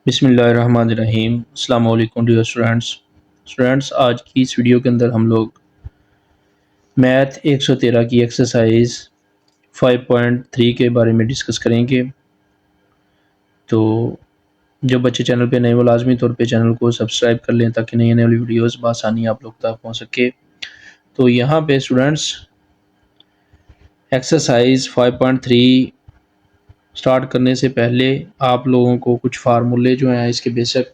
बिस्मिल्लाहिर्रहमानिर्रहीम। अस्सलाम वालेकुम डियर स्टूडेंट्स, आज की इस वीडियो के अंदर हम लोग मैथ 113 की एक्सरसाइज 5.3 के बारे में डिस्कस करेंगे। तो जो बच्चे चैनल पे नए वो लाजमी तौर पे चैनल को सब्सक्राइब कर लें ताकि नई नई वीडियोस बआसानी आप लोग तक पहुँच सके। तो यहाँ पे स्टूडेंट्स एक्सरसाइज 5.3 स्टार्ट करने से पहले आप लोगों को कुछ फार्मूले जो हैं इसके बेसिक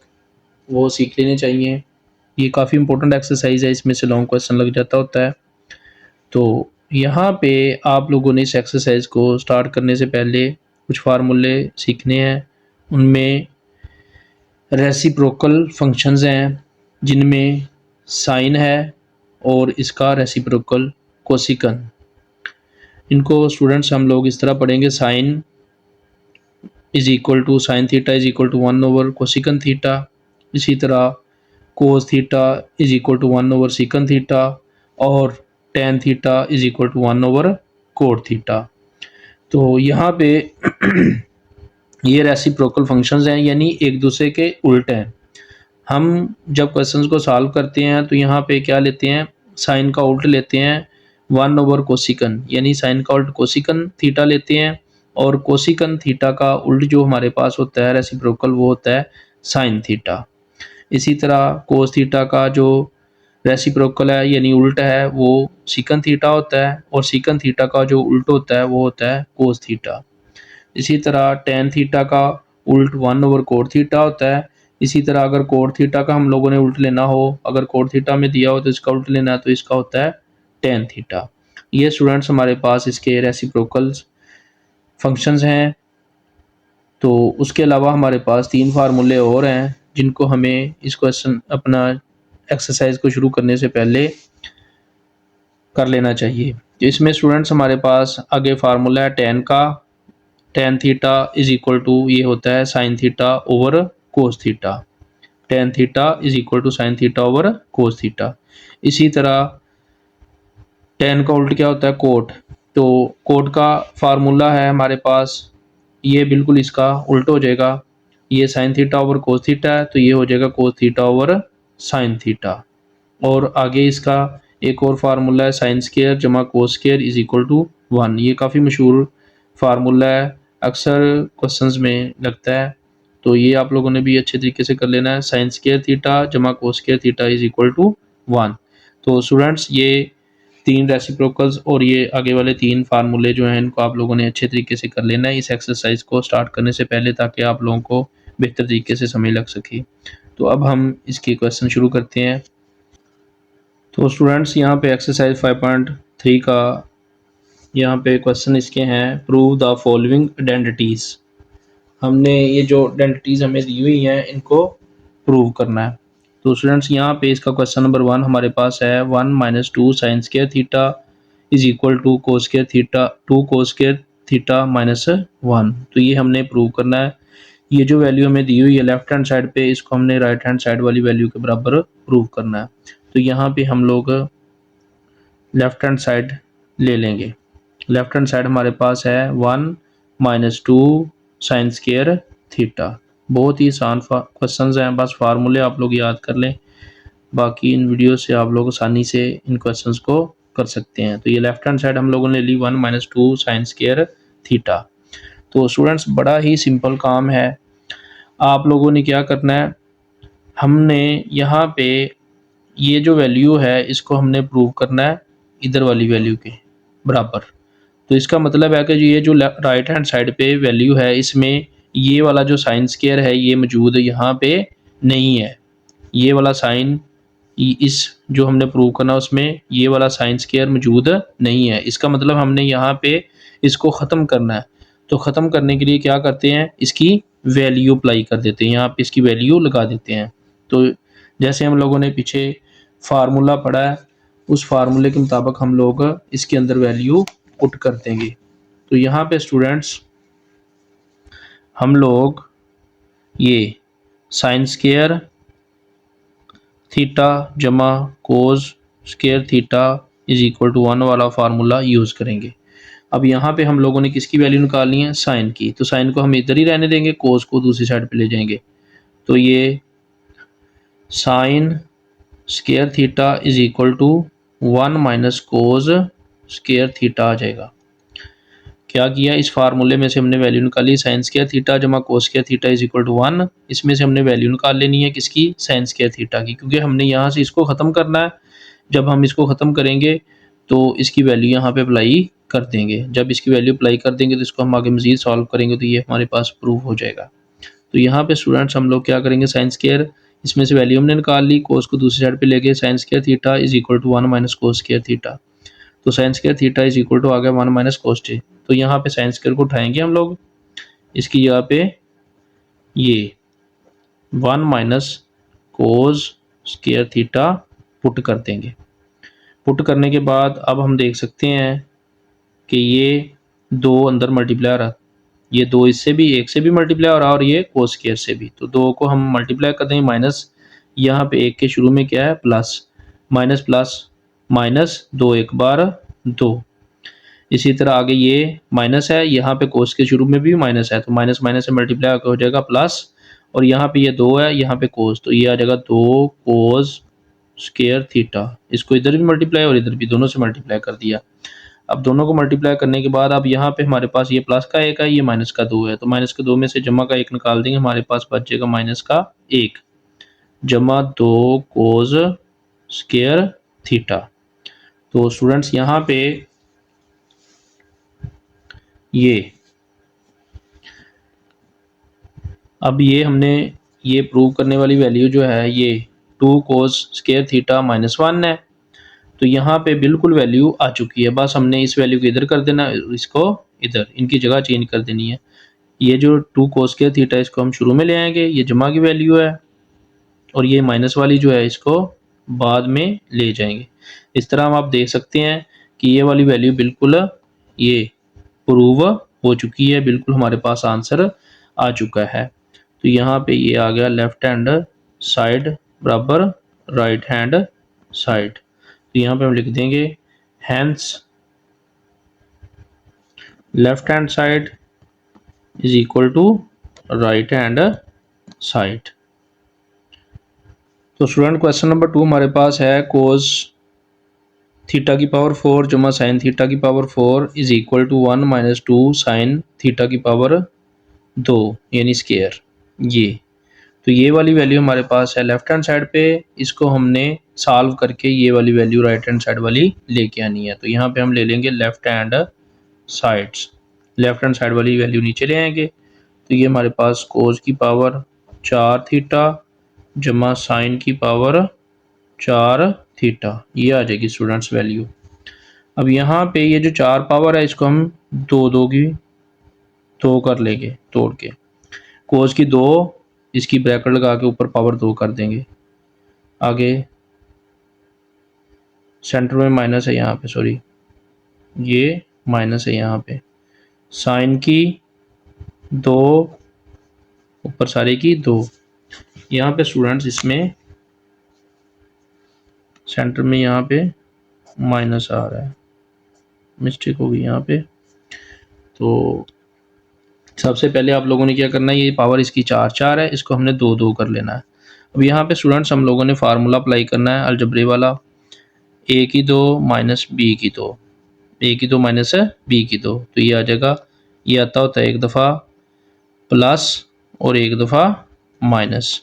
वो सीख लेने चाहिए। ये काफ़ी इंपॉर्टेंट एक्सरसाइज है, इसमें से लॉन्ग क्वेश्चन लग जाता होता है। तो यहाँ पे आप लोगों ने इस एक्सरसाइज को स्टार्ट करने से पहले कुछ फार्मूले सीखने हैं। उनमें रेसिप्रोकल फंक्शंस हैं जिनमें साइन है और इसका रेसिप्रोकल कोसिकन। इनको स्टूडेंट्स हम लोग इस तरह पढ़ेंगे, sine is equal to sine theta is equal to 1 over cosecant theta. इसी तरह cos theta is equal to 1 over secant theta और tan theta is equal to 1 over cot theta. तो यहाँ पे ये रेसिप्रोकल फंक्शंस हैं, यानी एक दूसरे के उल्टे हैं। हम जब क्वेश्चंस को सॉल्व करते हैं तो यहाँ पे क्या लेते हैं, साइन का उल्ट लेते हैं 1 ओवर कोसिकन, यानी साइन का उल्ट कोसिकन थीटा लेते हैं और कोसिकन थीटा का उल्ट जो हमारे पास होता है रेसिप्रोकल वो होता है साइन थीटा। इसी तरह कोस थीटा का जो रेसिप्रोकल है यानी उल्टा है वो सिकन थीटा होता है और सिकन थीटा का जो उल्ट होता है वो होता है कोस थीटा। इसी तरह टेन थीटा का उल्ट 1 ओवर कोट थीटा होता है। इसी तरह अगर कोट थीटा का हम लोगों ने उल्ट लेना हो, अगर कोट थीटा में दिया हो तो इसका उल्ट लेना है तो इसका होता है टेन थीटा। ये स्टूडेंट्स हमारे पास इसके रेसिप्रोकल फंक्शंस हैं। तो उसके अलावा हमारे पास 3 फार्मूले और हैं जिनको हमें इस क्वेश्चन अपना एक्सरसाइज को शुरू करने से पहले कर लेना चाहिए। तो इसमें स्टूडेंट्स हमारे पास आगे फार्मूला है टेन का, tan theta is equal to ये होता है sine theta over cos theta. Tan theta is equal to sine theta over cos theta. इसी तरह टेन का उल्ट क्या होता है कोट, तो कोट का फार्मूला है हमारे पास, ये बिल्कुल इसका उल्ट हो जाएगा। ये sign theta over cos theta है तो ये हो जाएगा cos theta over sign theta. और आगे इसका एक और फार्मूला है साइन स्केयर जमा cos square is equal to 1। ये काफ़ी मशहूर फार्मूला है, अक्सर क्वेश्चंस में लगता है, तो ये आप लोगों ने भी अच्छे तरीके से कर लेना है। साइन स्केयर थीटा जमा cos square theta is equal to 1। तो स्टूडेंट्स ये 3 रेसिप्रोकल्स और ये आगे वाले 3 फार्मूले जो हैं इनको आप लोगों ने अच्छे तरीके से कर लेना है इस एक्सरसाइज को स्टार्ट करने से पहले, ताकि आप लोगों को बेहतर तरीके से समझ लग सके। तो अब हम इसके क्वेश्चन शुरू करते हैं। तो स्टूडेंट्स यहाँ पे एक्सरसाइज 5.3 का यहाँ पे क्वेश्चन इसके हैं, प्रूव द फॉलोइंग आइडेंटिटीज़। हमने ये जो आइडेंटिटीज़ हमें दी हुई हैं इनको प्रूव करना है। तो स्टूडेंट्स यहाँ पे इसका क्वेश्चन नंबर 1 हमारे पास है 1 minus 2 sine square theta is equal to cos square theta 2 cos square theta minus 1। तो ये हमने प्रूव करना है। ये जो वैल्यू हमें दी हुई है लेफ्ट हैंड साइड पे, इसको हमने राइट हैंड साइड वाली वैल्यू के बराबर प्रूव करना है। तो यहाँ पे हम लोग लेफ्ट हैंड साइड ले लेंगे। लेफ्ट हैंड साइड हमारे पास है 1 माइनस 2 साइन स्केयर थीटा। बहुत ही आसान क्वेश्चन हैं, बस फार्मूले आप लोग याद कर लें, बाकी इन वीडियो से आप लोग आसानी से इन क्वेश्चंस को कर सकते हैं। तो ये लेफ्ट हैंड साइड हम लोगों ने ली 1 माइनस 2 साइन स्केयर थीटा। तो स्टूडेंट्स बड़ा ही सिंपल काम है। आप लोगों ने क्या करना है, हमने यहाँ पे ये जो वैल्यू है इसको हमने प्रूव करना है इधर वाली वैल्यू के बराबर। तो इसका मतलब है कि ये जो राइट हैंड साइड पे वैल्यू है इसमें ये वाला जो साइन स्केयर है ये मौजूद यहाँ पे नहीं है। ये वाला साइन इस जो हमने प्रूव करना उसमें ये वाला साइन स्केयर मौजूद नहीं है। इसका मतलब हमने यहाँ पे इसको ख़त्म करना है। तो ख़त्म करने के लिए क्या करते हैं, इसकी वैल्यू अप्लाई कर देते हैं, यहाँ पे इसकी वैल्यू लगा देते हैं। तो जैसे हम लोगों ने पीछे फार्मूला पढ़ा है उस फार्मूले के मुताबिक हम लोग इसके अंदर वैल्यू पुट कर देंगे। तो यहाँ पे स्टूडेंट्स हम लोग ये साइन स्केयर थीटा जमा cos square theta is equal to 1 वाला फार्मूला यूज़ करेंगे। अब यहाँ पे हम लोगों ने किसकी वैल्यू निकालनी है, साइन की। तो साइन को हम इधर ही रहने देंगे, कोस को दूसरी साइड पे ले जाएंगे। तो ये sine square theta is equal to 1 minus cos square theta आ जाएगा। क्या किया, इस फार्मूले में से हमने वैल्यू निकाली साइन स्केयर थीटा जमा cos square theta is equal to 1। इसमें से हमने वैल्यू निकाल लेनी है किसकी, साइन स्केयर थीटा की, क्योंकि हमने यहाँ से इसको ख़त्म करना है। जब हम इसको ख़त्म करेंगे तो इसकी वैल्यू यहाँ पे अप्लाई कर देंगे। जब इसकी वैल्यू अप्लाई कर देंगे तो इसको हम आगे मज़ीद सॉल्व करेंगे तो ये हमारे पास प्रूव हो जाएगा। तो यहाँ पे स्टूडेंट्स हम लोग क्या करेंगे, साइन स्केयर इसमें से वैल्यू हमने निकाल ली, कोस को दूसरी साइड पे लेके sine square theta is equal to 1 minus cos square theta. तो sine square theta is equal to आ गया 1 माइनस कोस टी। तो यहाँ पे साइन स्केयर को उठाएंगे हम लोग, इसकी जगह पे ये 1 minus cos square theta put कर देंगे। पुट करने के बाद अब हम देख सकते हैं कि ये 2 अंदर मल्टीप्लाई हो रहा, ये 2 इससे भी 1 से भी मल्टीप्लाई हो रहा और ये कोस स्केयर से भी, तो 2 को हम मल्टीप्लाई कर देंगे माइनस, यहाँ पे 1 के शुरू में क्या है प्लस, माइनस प्लस माइनस 2 एक बार 2। इसी तरह आगे ये माइनस है, यहाँ पे कोस के शुरू में भी माइनस है, तो माइनस माइनस से मल्टीप्लाई होकर हो जाएगा प्लस, और यहाँ पे ये 2 है, यहाँ पे कोस, तो ये आ जाएगा 2 कोस स्केयर थीटा। इसको इधर भी मल्टीप्लाई और इधर भी, दोनों से मल्टीप्लाई कर दिया। अब दोनों को मल्टीप्लाई करने के बाद अब यहाँ पे हमारे पास ये प्लस का 1 है, ये माइनस का 2 है, तो माइनस के 2 में से जमा का 1 निकाल देंगे, हमारे पास बचेगा माइनस का 1 जमा 2 कोस स्केयर थीटा। तो स्टूडेंट्स यहाँ पे ये अब ये हमने ये प्रूव करने वाली वैल्यू जो है ये 2 कोस स्केयर थीटा माइनस 1 है, तो यहाँ पे बिल्कुल वैल्यू आ चुकी है। बस हमने इस वैल्यू को इधर कर देना, इसको इधर, इनकी जगह चेंज कर देनी है। ये जो 2 कोस स्केयर थीटा इसको हम शुरू में ले आएंगे, ये जमा की वैल्यू है, और ये माइनस वाली जो है इसको बाद में ले जाएंगे। इस तरह हम आप देख सकते हैं कि ये वाली वैल्यू बिल्कुल ये प्रूव हो चुकी है, बिल्कुल हमारे पास आंसर आ चुका है। तो यहाँ पे ये आ गया लेफ्ट हैंड साइड बराबर राइट हैंड साइड, तो यहाँ पे हम लिख देंगे hence left hand side is equal to right hand side. तो स्टूडेंट क्वेश्चन नंबर 2 हमारे पास है कोस थीटा की पावर 4 जमा साइन थीटा की power 4 is equal to 1 minus 2 sine theta की पावर 2 यानी स्केयर। ये तो ये वाली वैल्यू हमारे पास है लेफ्ट हैंड साइड पे, इसको हमने सॉल्व करके ये वाली वैल्यू राइट हैंड साइड वाली लेके आनी है। तो यहाँ पे हम ले लेंगे left hand sides, left hand side वाली वैल्यू नीचे ले आएंगे, तो ये हमारे पास कोस की पावर 4 थीटा जमा साइन की पावर 4 थीटा, ये आ जाएगी स्टूडेंट्स वैल्यू। अब यहाँ पे ये जो 4 पावर है इसको हम 2 की 2 कर लेंगे तोड़ के, कोस की 2 इसकी ब्रैकेट लगा के ऊपर पावर 2 कर देंगे। आगे सेंटर में माइनस है यहाँ पे, सॉरी ये माइनस है यहाँ पे, साइन की 2 ऊपर सारे की 2। यहाँ पे स्टूडेंट्स इसमें सेंटर में यहाँ पे माइनस आ रहा है, मिस्टेक हो गई यहाँ पे। तो सबसे पहले आप लोगों ने क्या करना है, ये पावर इसकी 4 है, इसको हमने 2 कर लेना है। अब यहाँ पे स्टूडेंट्स हम लोगों ने फार्मूला अप्लाई करना है अलजबरे वाला, a की 2 माइनस b की 2, a की 2 माइनस b की 2, तो ये आ जाएगा, ये आता होता है एक दफ़ा प्लस और एक दफ़ा माइनस।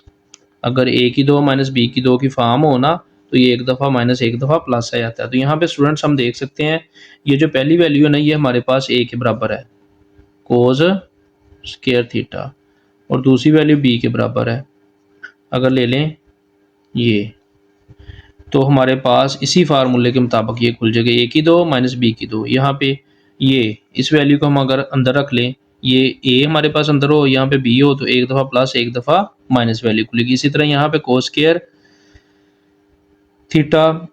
अगर a की 2 माइनस b की 2 की फॉर्म हो ना तो ये एक दफ़ा माइनस एक दफ़ा प्लस आ जाता है। तो यहाँ पे स्टूडेंट्स हम देख सकते हैं ये जो पहली वैल्यू है ना ये हमारे पास a के बराबर है कोस स्केयर थीटा, और दूसरी वैल्यू b के बराबर है। अगर ले लें ये तो हमारे पास इसी फार्मूले के मुताबिक ये खुल जाएगा a की 2 माइनस b की 2। यहाँ पे ये इस वैल्यू को हम अगर अंदर रख लें, ये a हमारे पास अंदर हो, यहाँ पे b हो, तो एक दफ़ा प्लस एक दफ़ा माइनस वैल्यू खुलेगी। इसी तरह यहाँ पे कोस स्केयर थीटा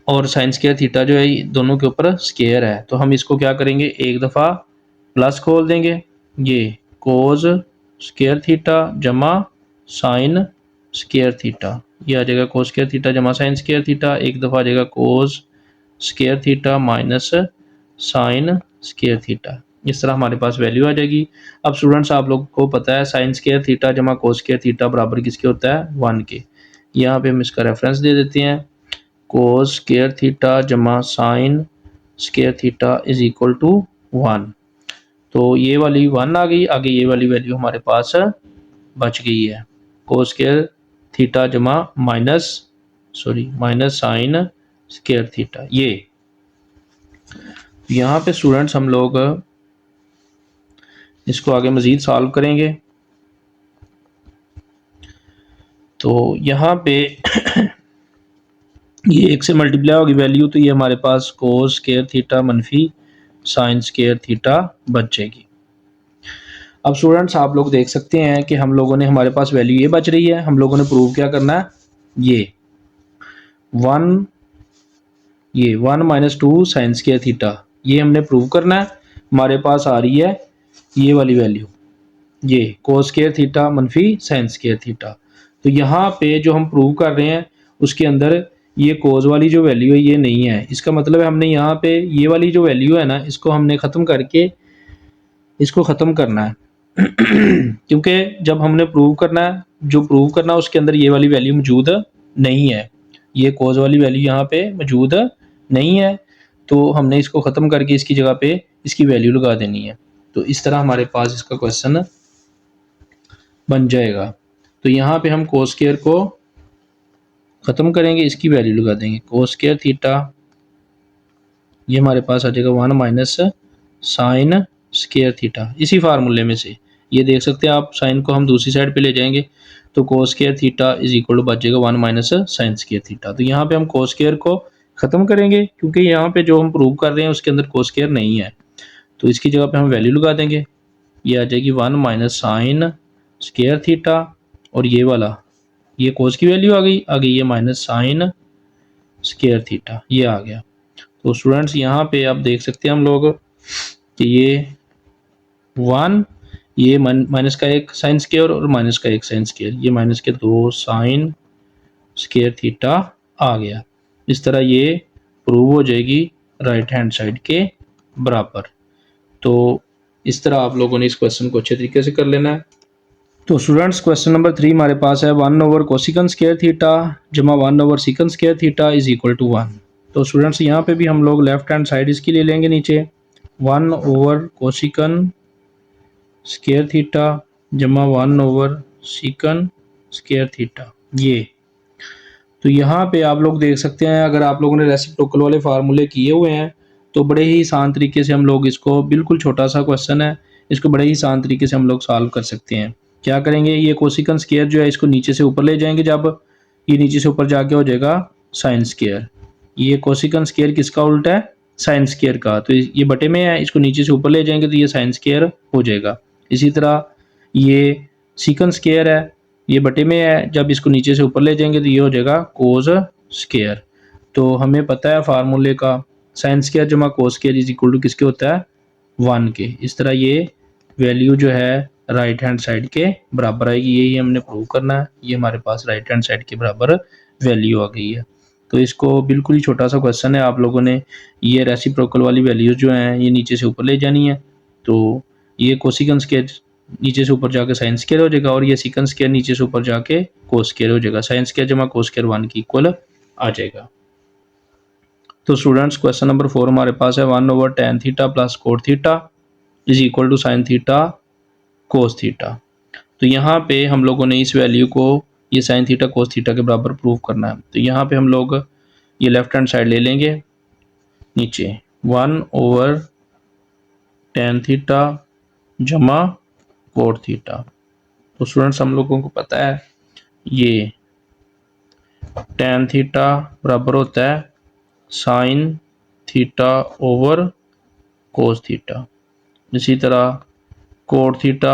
और साइन स्केयर थीटा जो है दोनों के ऊपर स्केयर है, तो हम इसको क्या करेंगे, एक दफ़ा प्लस खोल देंगे, ये कोस स्केयर थीटा जमा साइन स्केयर थीटा, ये आ जाएगा कोस स्केयर थीटा जमा साइन स्केयर थीटा, एक दफ़ा आ जाएगा कोस square theta minus sign square theta. इस तरह हमारे पास वैल्यू आ जाएगी। अब स्टूडेंट्स आप लोग को पता है साइन स्क्वायर थीटा जमा कोस स्क्वायर थीटा बराबर किसके होता है, 1 के। यहाँ पे हम इसका रेफरेंस दे देते हैं, कोस स्क्वायर थीटा जमा sine square theta is equal to 1। तो ये वाली 1 आ गई, आगे ये वाली वैल्यू हमारे पास बच गई है, कोस स्क्वायर थीटा जमा माइनस साइन स्क्वायर थीटा। ये यहाँ पे स्टूडेंट्स हम लोग इसको आगे मज़ीद सॉल्व करेंगे। तो यहाँ पे ये 1 से मल्टीप्लाई होगी वैल्यू, तो ये हमारे पास कोस स्क्वायर थीटा मनफी साइन स्क्वायर थीटा बच जाएगी। अब स्टूडेंट्स आप लोग देख सकते हैं कि हम लोगों ने, हमारे पास वैल्यू ये बच रही है, हम लोगों ने प्रूव क्या करना है, ये 1 माइनस 2 साइन स्क्वायर थीटा, ये हमने प्रूव करना है। हमारे पास आ रही है ये वाली वैल्यू, ये कोस स्क्वायर थीटा मनफी साइन स्क्वायर थीटा। तो यहाँ पे जो हम प्रूव कर रहे हैं उसके अंदर ये कोस वाली जो वैल्यू है ये नहीं है। इसका मतलब है हमने यहाँ पे ये वाली जो वैल्यू है ना, इसको हमने ख़त्म करके इसको ख़त्म करना है क्योंकि जब हमने प्रूव करना है, जो प्रूव करना है उसके अंदर ये वाली वैल्यू मौजूद नहीं है, ये कोस वाली वैल्यू यहाँ पे मौजूद नहीं है। तो हमने इसको ख़त्म करके इसकी जगह पे इसकी वैल्यू लगा देनी है। तो इस तरह हमारे पास इसका क्वेश्चन बन जाएगा। तो यहाँ पे हम कोस स्क्वायर को ख़त्म करेंगे, इसकी वैल्यू लगा देंगे, कोस स्क्वायर थीटा, ये हमारे पास आ जाएगा 1 माइनस साइन स्क्वायर थीटा, इसी फार्मूले में से। ये देख सकते हैं आप, साइन को हम दूसरी साइड पे ले जाएंगे तो cos square theta is equal to बच जाएगा 1 माइनस साइन स्क्वायर थीटा। तो यहाँ पे हम कोस स्क्वायर को ख़त्म करेंगे क्योंकि यहाँ पे जो हम प्रूव कर रहे हैं उसके अंदर कोस स्क्वायर नहीं है, तो इसकी जगह पे हम वैल्यू लगा देंगे, ये आ जाएगी 1 माइनस साइन स्क्वायर थीटा, और ये वाला ये कोस की वैल्यू आ गई ये माइनस साइन स्क्वायर थीटा, ये आ गया। तो स्टूडेंट्स यहाँ पे आप देख सकते हैं हम लोग कि ये 1, ये माइनस का एक साइन स्क्वायर और माइनस का एक साइन स्क्वायर, ये माइनस के 2 साइन स्क्वायर थीटा आ गया। इस तरह ये प्रूव हो जाएगी राइट हैंड साइड के बराबर। तो इस तरह आप लोगों ने इस क्वेश्चन को अच्छे तरीके से कर लेना है। तो स्टूडेंट्स क्वेश्चन नंबर 3 हमारे पास है 1 ओवर कोसिकन स्क्वायर थीटा जमा 1 over secant square theta is equal to 1। तो स्टूडेंट्स यहाँ पे भी हम लोग लेफ्ट हैंड साइड इसकी ले लेंगे नीचे, 1 ओवर कोसिकन स्क्वायर थीटा जमा 1 ओवर सीकन स्क्वायर थीटा। ये तो यहाँ पे आप लोग देख सकते हैं, अगर आप लोगों ने रेसिप्रोकल वाले फार्मूले किए हुए हैं तो बड़े ही आसान तरीके से हम लोग इसको, बिल्कुल छोटा सा क्वेश्चन है, इसको बड़े ही आसान तरीके से हम लोग सॉल्व कर सकते हैं। क्या करेंगे, ये कोसिकन स्क्वायर जो है इसको नीचे से ऊपर ले जाएंगे, जब ये नीचे से ऊपर जाके हो जाएगा साइन स्क्वायर। ये कोसिकन स्क्वायर किसका उल्टा है, साइन स्क्वायर का, तो ये बटे में है, इसको नीचे से ऊपर ले जाएंगे तो ये साइन स्क्वायर हो जाएगा। इसी तरह ये सीकन स्क्वायर है, ये बटे में है, जब इसको नीचे से ऊपर ले जाएंगे तो ये हो जाएगा कोस स्क्वायर। तो हमें पता है फार्मूले का, साइन स्क्वायर जमा cos square is equal to किसके होता है, 1 के। इस तरह ये वैल्यू जो है राइट हैंड साइड के बराबर आएगी, यही हमने प्रूव करना है। ये हमारे पास राइट हैंड साइड के बराबर वैल्यू आ गई है। तो इसको बिल्कुल ही छोटा सा क्वेश्चन है, आप लोगों ने ये रेसिप्रोकल वाली वैल्यूज जो हैं ये नीचे से ऊपर ले जानी है। तो ये कोसिकन स्क्वायर नीचे से ऊपर जाके साइन स्क्वायर हो जाएगा, और ये सीकन स्क्वायर नीचे से ऊपर जाके कोस स्क्वायर हो जाएगा, साइन स्क्वायर जमा कोस स्क्वायर 1 की इक्वल आ जाएगा। तो स्टूडेंट्स क्वेश्चन नंबर 4 हमारे पास है 1 over tan theta plus cot theta is equal to sine theta cos theta. तो यहाँ पे हम लोगों ने इस वैल्यू को ये साइन थीटा कोस थीटा के बराबर प्रूव करना है। तो यहाँ पे हम लोग ये लेफ्ट हैंड साइड ले लेंगे, नीचे 1 ओवर tan थीटा जमा कोट थीटा। तो स्टूडेंट्स हम लोगों को पता है ये tan थीटा बराबर होता है sine theta over cos theta. इसी तरह कोट थीटा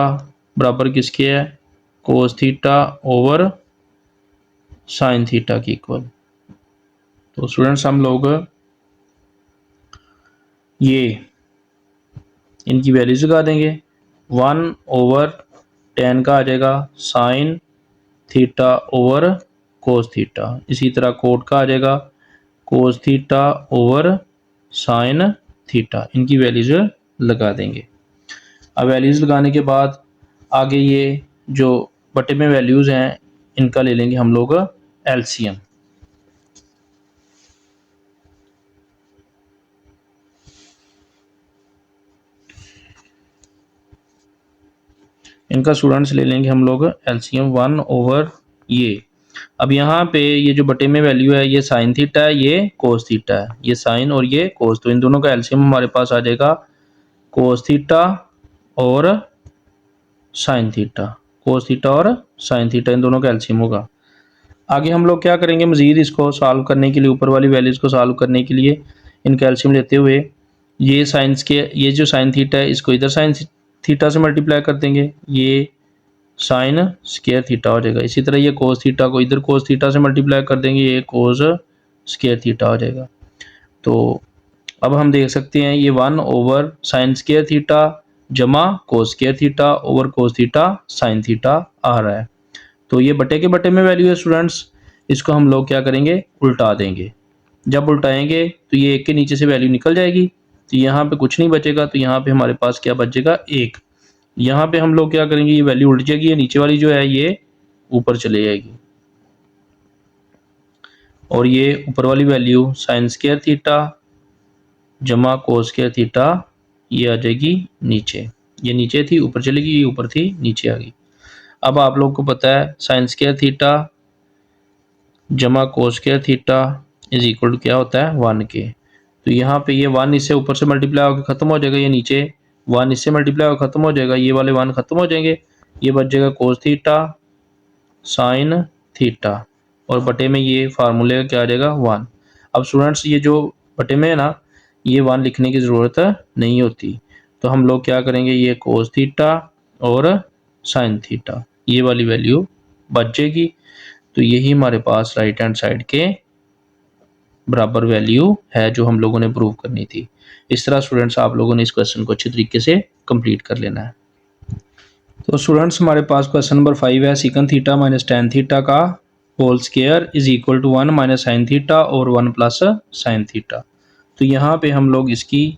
बराबर किसके है, cos theta over sign theta की इक्वल। तो स्टूडेंट्स हम लोग ये इनकी वैल्यूज लगा देंगे, 1 ओवर tan का आ जाएगा sign theta over cos theta. इसी तरह कोट का आ जाएगा cos theta over sine theta, इनकी वैल्यूज लगा देंगे। अब वैल्यूज़ लगाने के बाद आगे ये जो बटे में वैल्यूज़ हैं इनका ले लेंगे हम लोग एलसीएम। इनका स्टूडेंट्स ले लेंगे हम लोग एलसीएम 1 ओवर ये। अब यहाँ पे ये जो बटे में वैल्यू है ये साइन थीटा है, ये कोस थीटा है, ये साइन और ये कोस, तो इन दोनों का एलसीएम हमारे पास आ जाएगा कोस थीटा और साइन थीटा, कोस थीटा और साइन थीटा, इन दोनों का एलसीएम होगा। आगे हम लोग क्या करेंगे, मजीद इसको सॉल्व करने के लिए, ऊपर वाली वैल्यूज़ को सॉल्व करने के लिए इनका एलसीएम लेते हुए ये साइंस के ये जो साइन थीटा है इसको इधर साइन थीटा से मल्टीप्लाई कर देंगे, ये साइन स्क्वायर थीटा हो जाएगा। इसी तरह ये कोस थीटा को इधर कोस थीटा से मल्टीप्लाई कर देंगे, ये कोस स्क्वायर थीटा हो जाएगा। तो अब हम देख सकते हैं ये 1 ओवर साइन स्क्वायर थीटा जमा cos square theta over cos theta sine theta आ रहा है। तो ये बटे के बटे में वैल्यू है स्टूडेंट्स, इसको हम लोग क्या करेंगे, उल्टा देंगे। जब उल्टाएंगे तो ये एक के नीचे से वैल्यू निकल जाएगी, तो यहाँ पे कुछ नहीं बचेगा, तो यहाँ पे हमारे पास क्या बचेगा, 1। यहाँ पे हम लोग क्या करेंगे, ये वैल्यू उल्ट जाएगी, ये नीचे वाली जो है ये ऊपर चले जाएगी और ये ऊपर वाली वैल्यू साइन स्क्वायर थीटा जमा कोस स्क्वायर थीटा ये आ जाएगी नीचे, ये नीचे थी ऊपर चलेगी, ये ऊपर थी नीचे आ गई। अब आप लोग को पता है साइन स्क्वायर थीटा जमा cos square theta is equal to क्या होता है, 1 के। तो यहाँ पे ये 1 इससे ऊपर से मल्टीप्लाई होकर खत्म हो जाएगा, ये नीचे 1 इससे मल्टीप्लाई होकर खत्म हो जाएगा, ये वाले 1 खत्म हो जाएंगे, ये बच जाएगा कोस थीटा साइन थीटा और बटे में ये फार्मूले का क्या आ जाएगा 1। अब स्टूडेंट्स ये जो बटे में है ना, ये 1 लिखने की ज़रूरत नहीं होती, तो हम लोग क्या करेंगे, ये कोस थीटा और साइन थीटा ये वाली वैल्यू बच जाएगी। तो यही हमारे पास राइट हैंड साइड के बराबर वैल्यू है जो हम लोगों ने प्रूव करनी थी। इस तरह स्टूडेंट्स आप लोगों ने इस क्वेश्चन को अच्छे तरीके से कंप्लीट कर लेना है। तो स्टूडेंट्स हमारे पास क्वेश्चन नंबर 5 है, sec theta minus tan theta का whole square is equal to 1 minus sine theta और 1 प्लस साइन थीटा। तो यहाँ पे हम लोग इसकी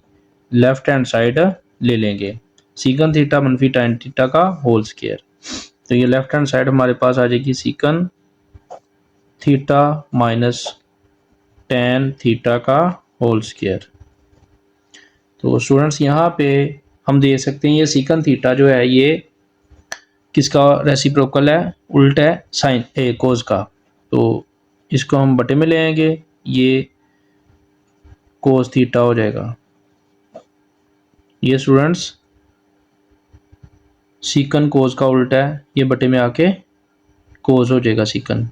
लेफ्ट हैंड साइड ले लेंगे, सीकन थीटा मनफी टेन थीटा का होल स्क्वायर। तो ये लेफ्ट हैंड साइड हमारे पास आ जाएगी सीकन थीटा माइनस टेन थीटा का होल स्क्वायर। तो स्टूडेंट्स यहाँ पे हम देख सकते हैं ये सीकन थीटा जो है ये किसका रेसिप्रोकल है, उल्टा है साइन कोस का, तो इसको हम बटे में ले आएंगे, ये कोस थीटा हो जाएगा। ये स्टूडेंट्स सीकन कोस का उल्टा है, ये बटे में आके कोस हो जाएगा सीकन,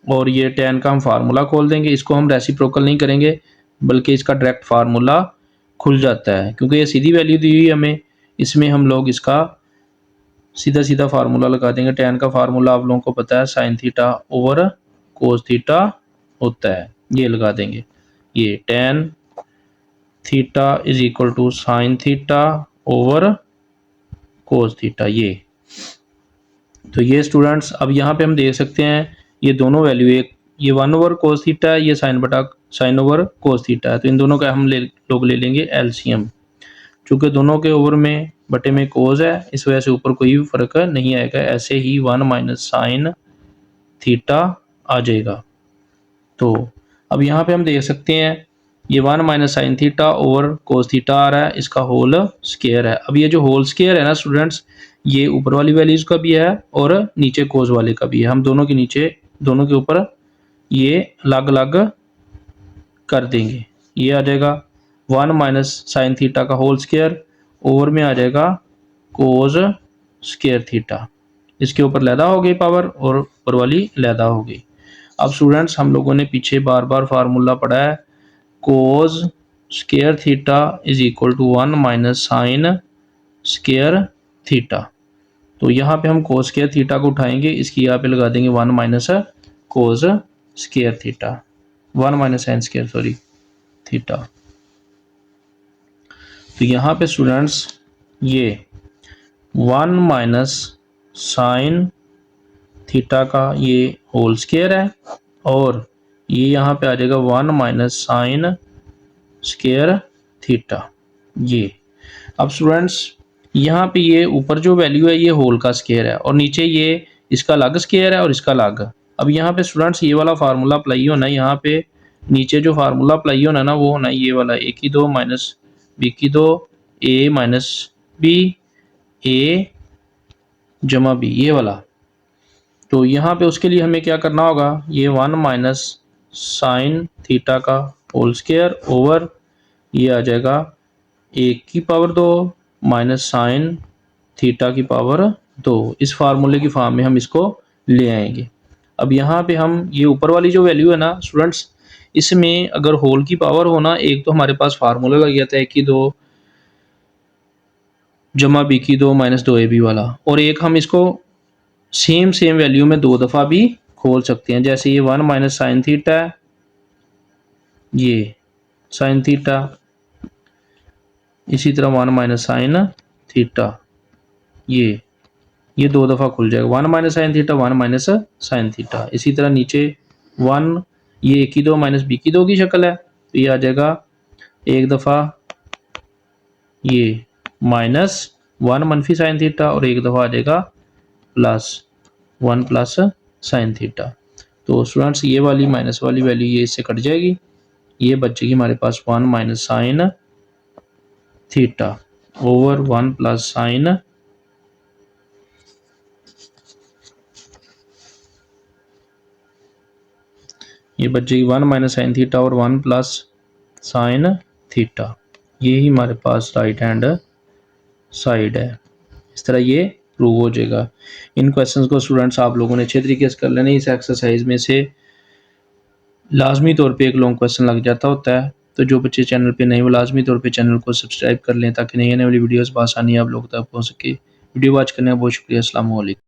और ये टेन का हम फार्मूला खोल देंगे, इसको हम रेसिप्रोकल नहीं करेंगे बल्कि इसका डायरेक्ट फार्मूला खुल जाता है, क्योंकि ये सीधी वैल्यू दी हुई हमें, इसमें हम लोग इसका सीधा सीधा फार्मूला लगा देंगे। टेन का फार्मूला आप लोगों को पता है sine theta over cos theta होता है, ये लगा देंगे, ये tan theta is equal to sine theta over cos theta ये। तो ये स्टूडेंट्स अब यहाँ पे हम देख सकते हैं ये दोनों वैल्यू, एक ये 1 ओवर कोस थीटा है, ये साइन ओवर कोस थीटा है, तो इन दोनों का हम लोग ले लेंगे एलसीएम। चूँकि दोनों के ओवर में बटे में कोस है, इस वजह से ऊपर कोई भी फर्क नहीं आएगा, ऐसे ही 1 माइनस साइन थीटा आ जाएगा। तो अब यहाँ पे हम देख सकते हैं ये 1 minus sine theta over cos theta आ रहा है, इसका होल स्क्वायर है। अब ये जो होल स्क्वायर है ना स्टूडेंट्स, ये ऊपर वाली वैल्यूज का भी है और नीचे कोस वाले का भी है, हम दोनों के नीचे दोनों के ऊपर ये अलग अलग कर देंगे, ये आ जाएगा 1 माइनस साइन थीटा का होल स्क्वायर ओवर में आ जाएगा कोस स्क्वायर थीटा, इसके ऊपर लैदा हो गई पावर और ऊपर वाली लैदा हो गई। अब स्टूडेंट्स हम लोगों ने पीछे बार बार फार्मूला पढ़ा है, cos square theta is equal to 1 minus sine square theta. तो यहाँ पे हम कोस स्क्वायर थीटा को उठाएंगे, इसकी यहाँ पे लगा देंगे 1 माइनस कोस square theta, 1 minus sine square sorry theta. तो यहाँ पे स्टूडेंट्स ये 1 माइनस साइन थीटा का ये होल स्क्वायर है और ये यहाँ पे आ जाएगा 1 माइनस साइन स्क्वायर थीटा ये। अब स्टूडेंट्स यहाँ पे ये ऊपर जो वैल्यू है ये होल का स्क्वायर है और नीचे ये इसका अलग स्क्वायर है और इसका अलग। अब यहाँ पे स्टूडेंट्स ये वाला फार्मूला अप्लाई होना है, यहाँ पे नीचे जो फार्मूला अप्लाई होना है ना वो होना है ये वाला a की 2 माइनस b की 2 a माइनस b a जमा b, ये वाला। तो यहाँ पे उसके लिए हमें क्या करना होगा, ये 1 माइनस साइन थीटा का होल स्क्वायर ओवर ये आ जाएगा 1 की पावर 2 माइनस साइन थीटा की पावर 2। इस फार्मूले की फॉर्म में हम इसको ले आएंगे। अब यहाँ पे हम ये ऊपर वाली जो वैल्यू है ना स्टूडेंट्स, इसमें अगर होल की पावर हो ना, एक तो हमारे पास फार्मूला लग जाता है कि 2 जमा b की 2 माइनस 2ab वाला, और एक हम इसको सेम वैल्यू में 2 दफ़ा भी खोल सकते हैं। जैसे ये 1 माइनस साइन थीटा है, ये साइन थीटा, इसी तरह 1 माइनस साइन थीटा, ये 2 दफ़ा खुल जाएगा। 1 minus sine theta 1 minus sine theta. इसी तरह नीचे 1 ये a की 2 माइनस b की 2 की शक्ल है, तो ये आ जाएगा एक दफ़ा ये माइनस 1 मनफी साइन थीटा और एक दफ़ा आ जाएगा प्लस 1 प्लस साइन थीटा। तो स्टूडेंट्स ये वाली माइनस वाली वैल्यू ये इससे कट जाएगी, ये बचेगी हमारे पास 1 minus sine theta over 1 plus sign, ये बचेगी 1 माइनस साइन थीटा और 1 प्लस साइन थीटा। ये ही हमारे पास राइट हैंड साइड है। इस तरह ये प्रूव हो जाएगा। इन क्वेश्चंस को स्टूडेंट्स आप लोगों ने अच्छे तरीके से कर लेना। इस एक्सरसाइज में से लाजमी तौर पे एक लॉन्ग क्वेश्चन लग जाता होता है, तो जो बच्चे चैनल पे नए वो लाजमी तौर पे चैनल को सब्सक्राइब कर लें ताकि नई आने वाली वीडियोस बआसानी आप लोग तक पहुँच सके। वीडियो वॉच करने का बहुत शुक्रिया। अस्सलाम वालेकुम।